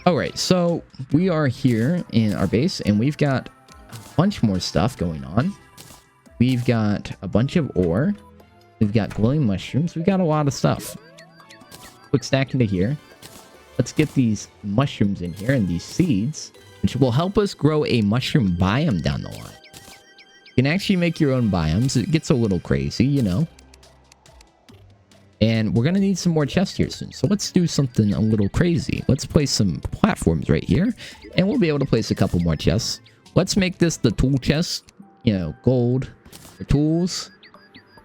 Alright, so we are here in our base and we've got a bunch more stuff going on. We've got a bunch of ore. We've got glowing mushrooms. We've got a lot of stuff. Quick stack into here. Let's get these mushrooms in here and these seeds, which will help us grow a mushroom biome down the line. You can actually make your own biomes. It gets a little crazy, you know. And we're going to need some more chests here soon. So let's do something a little crazy. Let's place some platforms right here. And we'll be able to place a couple more chests. Let's make this the tool chest. You know, gold for tools.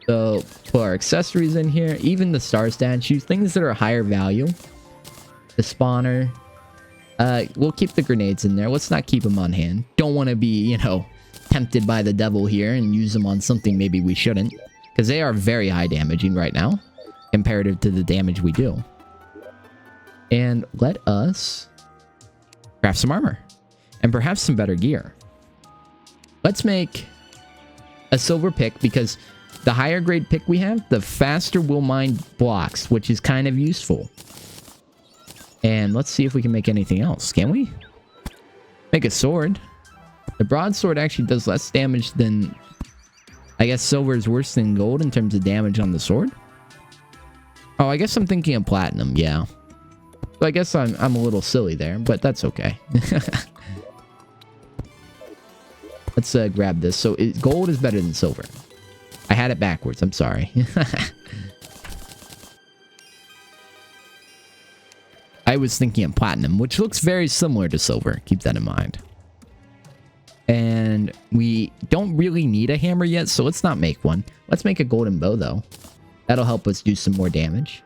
So put our accessories in here. Even the star statues. Things that are higher value. The spawner. We'll keep the grenades in there. Let's not keep them on hand. Don't want to be, you know, tempted by the devil here and use them on something maybe we shouldn't. Because they are very high damaging right now. Comparative to the damage we do. And let us craft some armor. And perhaps some better gear. Let's make a silver pick because the higher grade pick we have, the faster we'll mine blocks, which is kind of useful. And let's see if we can make anything else. Can we? Make a sword. The broadsword actually does less damage than... I guess silver is worse than gold in terms of damage on the sword. Oh, I guess I'm thinking of platinum, yeah. So I guess I'm a little silly there, but that's okay. Let's grab this. So gold is better than silver. I had it backwards, I'm sorry. I was thinking of platinum, which looks very similar to silver. Keep that in mind. And we don't really need a hammer yet, so let's not make one. Let's make a golden bow, though. That'll help us do some more damage.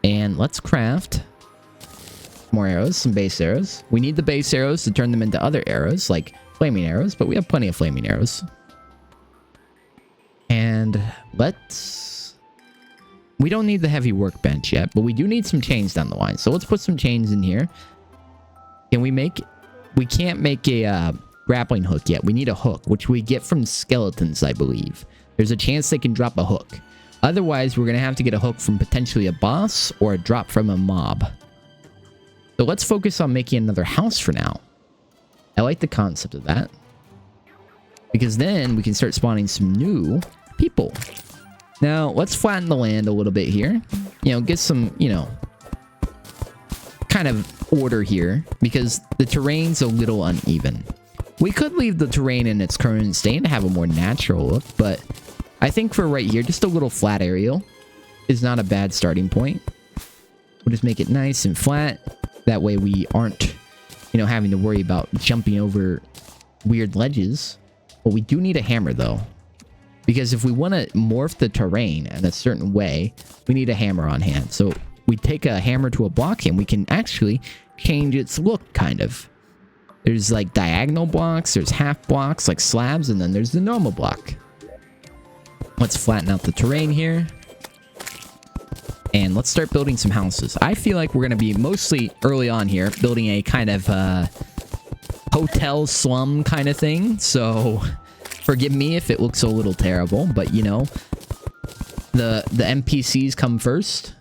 And let's craft more arrows, some base arrows. We need the base arrows to turn them into other arrows, like flaming arrows, but we have plenty of flaming arrows. And let's... We don't need the heavy workbench yet, but we do need some chains down the line. So let's put some chains in here. Can we make... We can't make a grappling hook yet. We need a hook, which we get from skeletons, I believe. There's a chance they can drop a hook. Otherwise, we're going to have to get a hook from potentially a boss or a drop from a mob. So let's focus on making another house for now. I like the concept of that. Because then we can start spawning some new people. Now, let's flatten the land a little bit here. You know, get some, you know, kind of order here. Because the terrain's a little uneven. We could leave the terrain in its current state to have a more natural look, but I think for right here, just a little flat area is not a bad starting point. We'll just make it nice and flat. That way we aren't, you know, having to worry about jumping over weird ledges. But we do need a hammer, though. Because if we want to morph the terrain in a certain way, we need a hammer on hand. So we take a hammer to a block and we can actually change its look, kind of. There's like diagonal blocks, there's half blocks, like slabs, and then there's the normal block. Let's flatten out the terrain here. And let's start building some houses. I feel like we're going to be mostly early on here building a kind of hotel slum kind of thing. So forgive me if it looks a little terrible, but you know, the NPCs come first.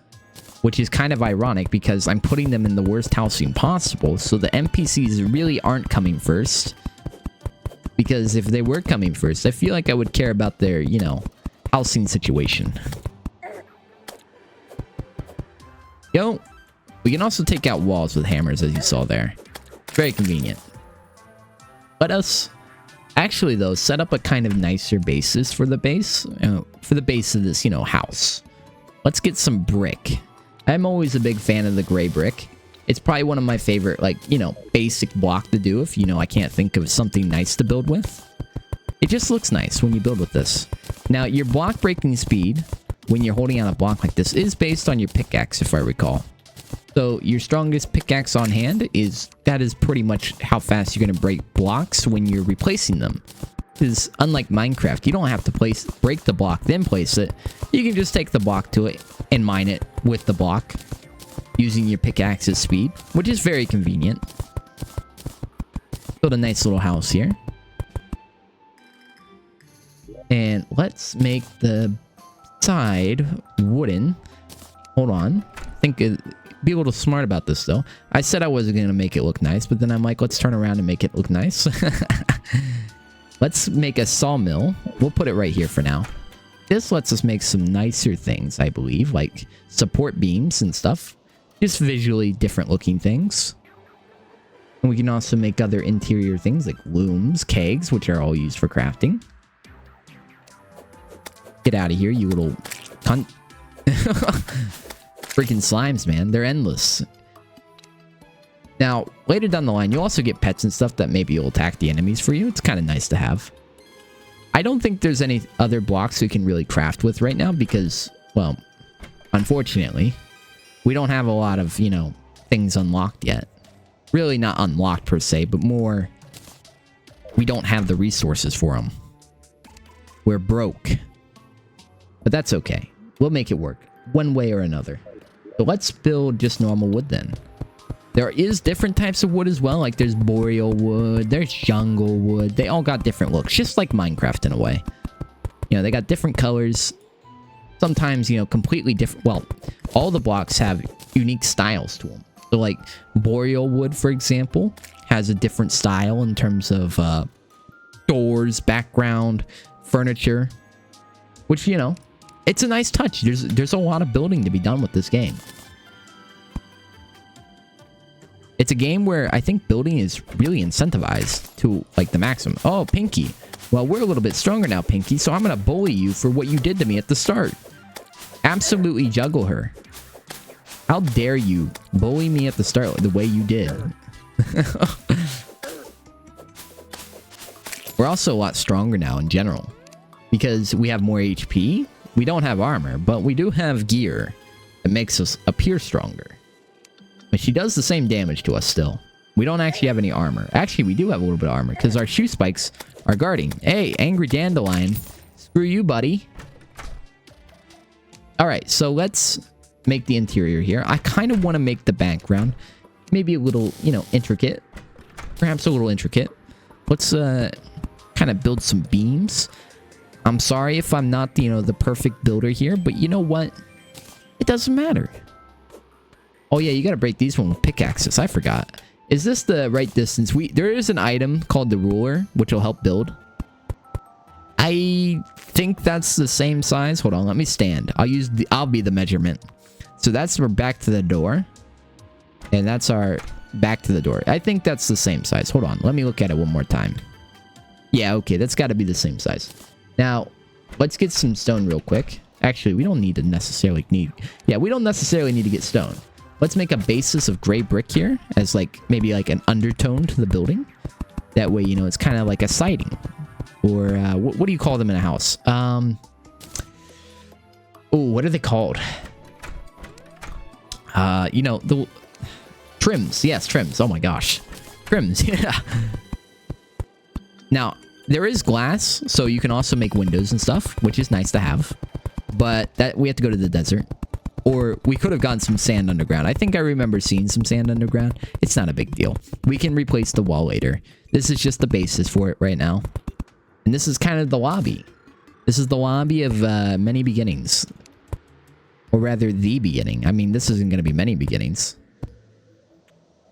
Which is kind of ironic because I'm putting them in the worst housing possible. So the NPCs really aren't coming first. Because if they were coming first, I feel like I would care about their, you know, housing situation. Yo, we can also take out walls with hammers, as you saw there. Very convenient. Let us actually, though, set up a kind of nicer basis for the base. For the base of this, you know, house. Let's get some brick. I'm always a big fan of the gray brick. It's probably one of my favorite, like, you know, basic block to do if, you know, I can't think of something nice to build with. It just looks nice when you build with this. Now, your block breaking speed, when you're holding on a block like this, is based on your pickaxe, if I recall. So, your strongest pickaxe on hand that is pretty much how fast you're going to break blocks when you're replacing them. Because unlike Minecraft, you don't have to break the block, then place it. You can just take the block to it and mine it with the block using your pickaxe's speed, which is very convenient. Build a nice little house here. And let's make the side wooden. Hold on. I think be a little smart about this, though. I said I wasn't going to make it look nice, but then I'm like, let's turn around and make it look nice. Let's make a sawmill. We'll put it right here for now. This lets us make some nicer things, I believe, like support beams and stuff. Just visually different looking things. And we can also make other interior things like looms, kegs, which are all used for crafting. Get out of here, you little cunt. Freaking slimes, man. They're endless. Now, later down the line, you'll also get pets and stuff that maybe will attack the enemies for you. It's kind of nice to have. I don't think there's any other blocks we can really craft with right now because, well, unfortunately, we don't have a lot of, you know, things unlocked yet. Really not unlocked per se, but more, we don't have the resources for them. We're broke. But that's okay. We'll make it work one way or another. So let's build just normal wood then. There is different types of wood as well. Like there's boreal wood, there's jungle wood. They all got different looks, just like Minecraft in a way. You know, they got different colors. Sometimes, you know, completely different. Well, all the blocks have unique styles to them. So like boreal wood, for example, has a different style in terms of doors, background, furniture. Which, you know, it's a nice touch. There's a lot of building to be done with this game. It's a game where I think building is really incentivized to, like, the maximum. Oh, Pinky. Well, we're a little bit stronger now, Pinky, so I'm going to bully you for what you did to me at the start. Absolutely juggle her. How dare you bully me at the start the way you did. We're also a lot stronger now in general. Because we have more HP. We don't have armor, but we do have gear that makes us appear stronger. But she does the same damage to us still. We don't actually have any armor. Actually, we do have a little bit of armor because our shoe spikes are guarding. Hey, Angry Dandelion. Screw you, buddy. Alright, so let's make the interior here. I kind of want to make the background maybe a little, you know, intricate. Perhaps a little intricate. Let's kind of build some beams. I'm sorry if I'm not, you know, the perfect builder here, but you know what? It doesn't matter. Oh yeah, you gotta break these one with pickaxes. I forgot. Is this the right distance? There is an item called the ruler, which will help build. I think that's the same size. Hold on, let me stand. I'll be the measurement. So that's our back to the door. And that's our back to the door. I think that's the same size. Hold on, let me look at it one more time. Yeah, okay, that's gotta be the same size. Now, let's get some stone real quick. Actually, we don't necessarily need to get stone. Let's make a basis of gray brick here as like maybe like an undertone to the building. That way, you know, it's kind of like a siding. Or what do you call them in a house? Oh, what are they called? You know, the trims. Yes, trims. Oh my gosh. Trims. Yeah. Now, there is glass, so you can also make windows and stuff, which is nice to have. But that we have to go to the desert. Or we could have gotten some sand underground. I think I remember seeing some sand underground. It's not a big deal. We can replace the wall later. This is just the basis for it right now. And this is kind of the lobby. This is the lobby of many beginnings. Or rather, the beginning. I mean, this isn't going to be many beginnings.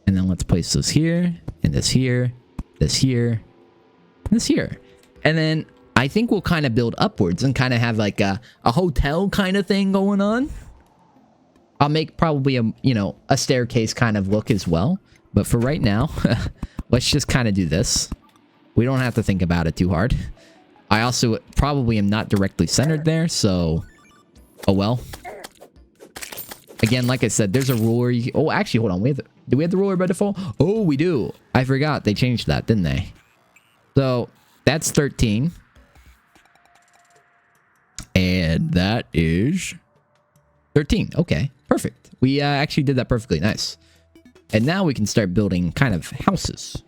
And then let's place this here. And this here. This here. And this here. And then I think we'll kind of build upwards and kind of have like a hotel kind of thing going on. I'll make probably a staircase kind of look as well. But for right now, let's just kind of do this. We don't have to think about it too hard. I also probably am not directly centered there, so... Oh well. Again, like I said, there's a ruler. Oh, actually, hold on. Do we have the ruler by default? Oh, we do. I forgot. They changed that, didn't they? So, that's 13. And that is... 13. Okay. Perfect. We actually did that perfectly nice. And now we can start building kind of houses.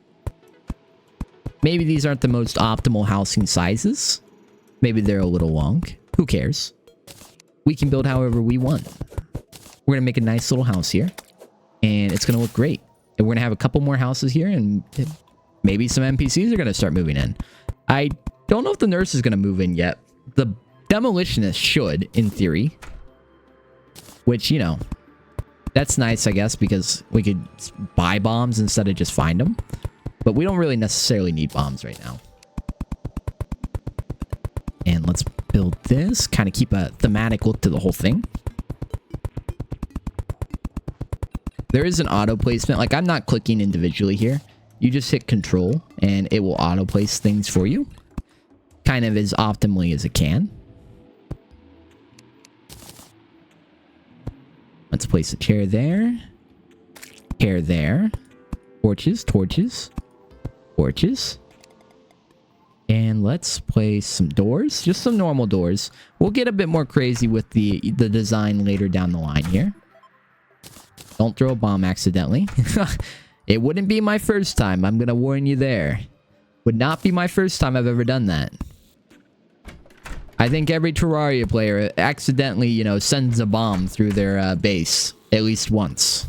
Maybe these aren't the most optimal housing sizes. Maybe they're a little long. Who cares? We can build however we want. We're going to make a nice little house here. And it's going to look great. And we're going to have a couple more houses here. And maybe some NPCs are going to start moving in. I don't know if the nurse is going to move in yet. The demolitionist should, in theory. Which, you know, That's nice, I guess, because we could buy bombs instead of just find them. But we don't really necessarily need bombs right now. And let's build this. Kind of keep a thematic look to the whole thing. There is an auto placement. Like, I'm not clicking individually here. You just hit control and it will auto place things for you. Kind of as optimally as it can. Let's place a chair there. Chair there. Torches, torches, torches. And let's place some doors. Just some normal doors. We'll get a bit more crazy with the design later down the line here. Don't throw a bomb accidentally. It wouldn't be my first time. I'm going to warn you there. Would not be my first time I've ever done that. I think every Terraria player accidentally, you know, sends a bomb through their base. At least once.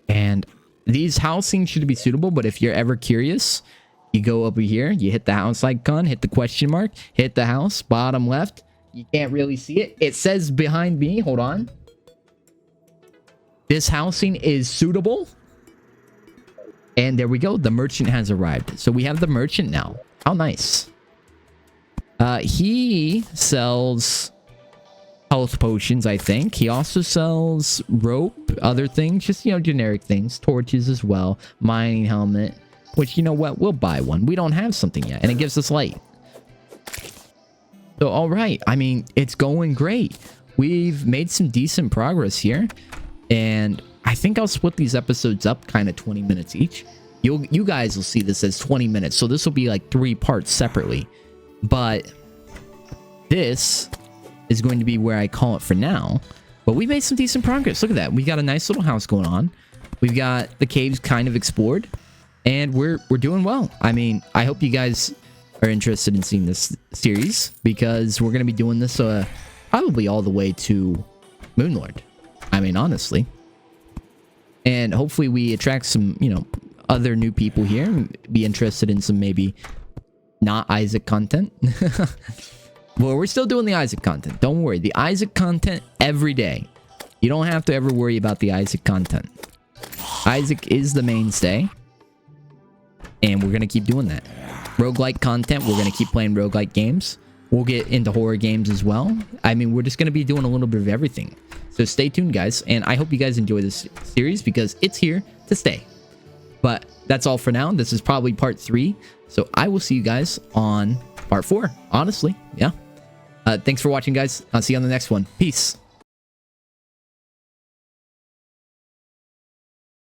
And these housing should be suitable. But if you're ever curious, you go over here. You hit the house icon. Hit the question mark. Hit the house. Bottom left. You can't really see it. It says behind me. Hold on. This housing is suitable. And there we go. The merchant has arrived. So we have the merchant now. How nice. He sells health potions, I think. He also sells rope, other things. Just, you know, generic things. Torches as well. Mining helmet. Which, you know what? We'll buy one. We don't have something yet. And it gives us light. So, alright. I mean, it's going great. We've made some decent progress here. And I think I'll split these episodes up kind of 20 minutes each. You guys will see this as 20 minutes. So this will be like 3 parts separately. But this is going to be where I call it for now. But we made some decent progress. Look at that. We got a nice little house going on. We've got the caves kind of explored. And we're doing well. I mean, I hope you guys are interested in seeing this series. Because we're going to be doing this probably all the way to Moonlord. I mean, honestly. And hopefully we attract some, you know, other new people here. Be interested in some maybe not Isaac content. Well, we're still doing the Isaac content. Don't worry. The Isaac content every day. You don't have to ever worry about the Isaac content. Isaac is the mainstay. And we're going to keep doing that. Roguelike content. We're going to keep playing roguelike games. We'll get into horror games as well. I mean, we're just going to be doing a little bit of everything. So stay tuned, guys. And I hope you guys enjoy this series because it's here to stay. But that's all for now. This is probably part 3. So I will see you guys on part 4. Honestly, yeah. Thanks for watching, guys. I'll see you on the next one. Peace.